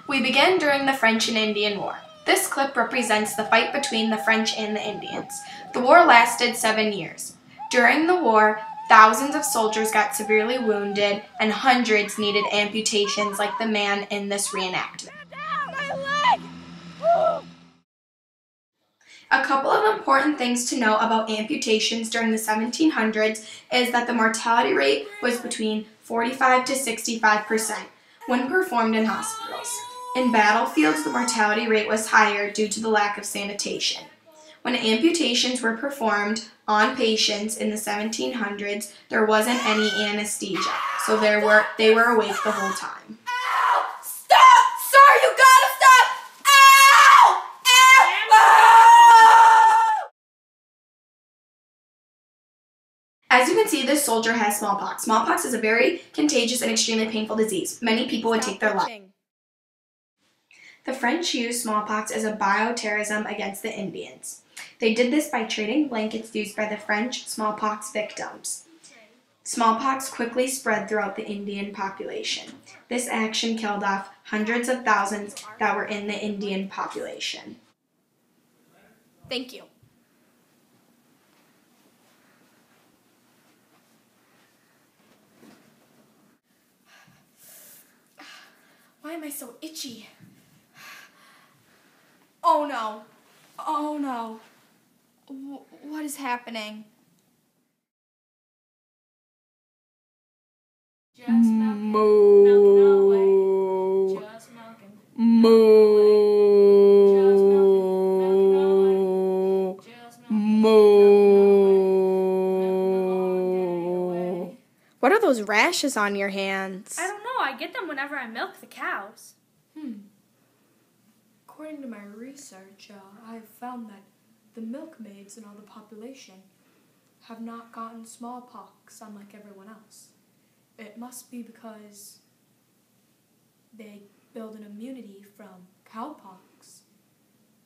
We begin during the French and Indian War. This clip represents the fight between the French and the Indians. The war lasted 7 years. During the war, thousands of soldiers got severely wounded and hundreds needed amputations like the man in this reenactment. A couple of important things to know about amputations during the 1700s is that the mortality rate was between 45 to 65% when performed in hospitals. In battlefields, the mortality rate was higher due to the lack of sanitation. When amputations were performed on patients in the 1700s, there wasn't any anesthesia, so they were awake the whole time. Ow! Stop! Sir, you gotta stop! Ow! Ow! As you can see, this soldier has smallpox. Smallpox is a very contagious and extremely painful disease. Many people would take their life. The French used smallpox as a bioterrorism against the Indians. They did this by trading blankets used by the French smallpox victims. Smallpox quickly spread throughout the Indian population. This action killed off hundreds of thousands that were in the Indian population. Thank you. Why am I so itchy? Oh no. Oh no. What is happening? Just milking. Milking all the way. Just milking. Just milking. Milking all the way. Just milking. What are those rashes on your hands? I don't know. I get them whenever I milk the cows. According to my research, I've found that the milkmaids in all the population have not gotten smallpox unlike everyone else. It must be because they build an immunity from cowpox,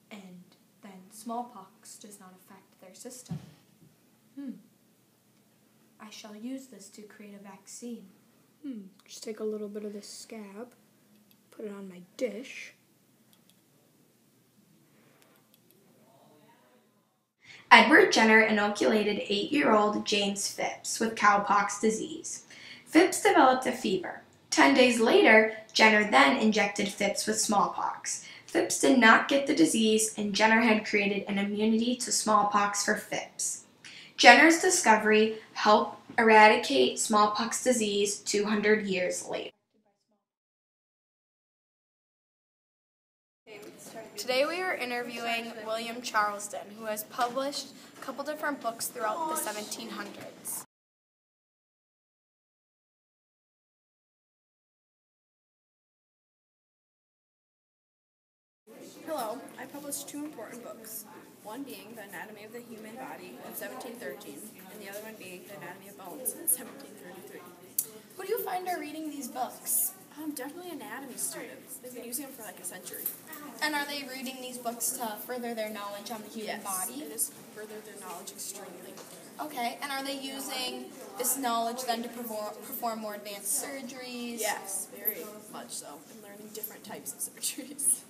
and then smallpox does not affect their system. I shall use this to create a vaccine. Just take a little bit of this scab, put it on my dish. Edward Jenner inoculated 8-year-old James Phipps with cowpox disease. Phipps developed a fever. 10 days later, Jenner then injected Phipps with smallpox. Phipps did not get the disease, and Jenner had created an immunity to smallpox for Phipps. Jenner's discovery helped eradicate smallpox disease 200 years later. Today we are interviewing William Charleston, who has published a couple different books throughout the 1700s. Hello, I published 2 important books, one being The Anatomy of the Human Body in 1713, and the other one being The Anatomy of Bones in 1733. Who do you find are reading these books? Definitely anatomy students. They've been using them for like a century. And are they reading these books to further their knowledge on the human body? It has furthered their knowledge extremely. Okay, and are they using this knowledge then to perform more advanced surgeries? Yes, very much so, and learning different types of surgeries.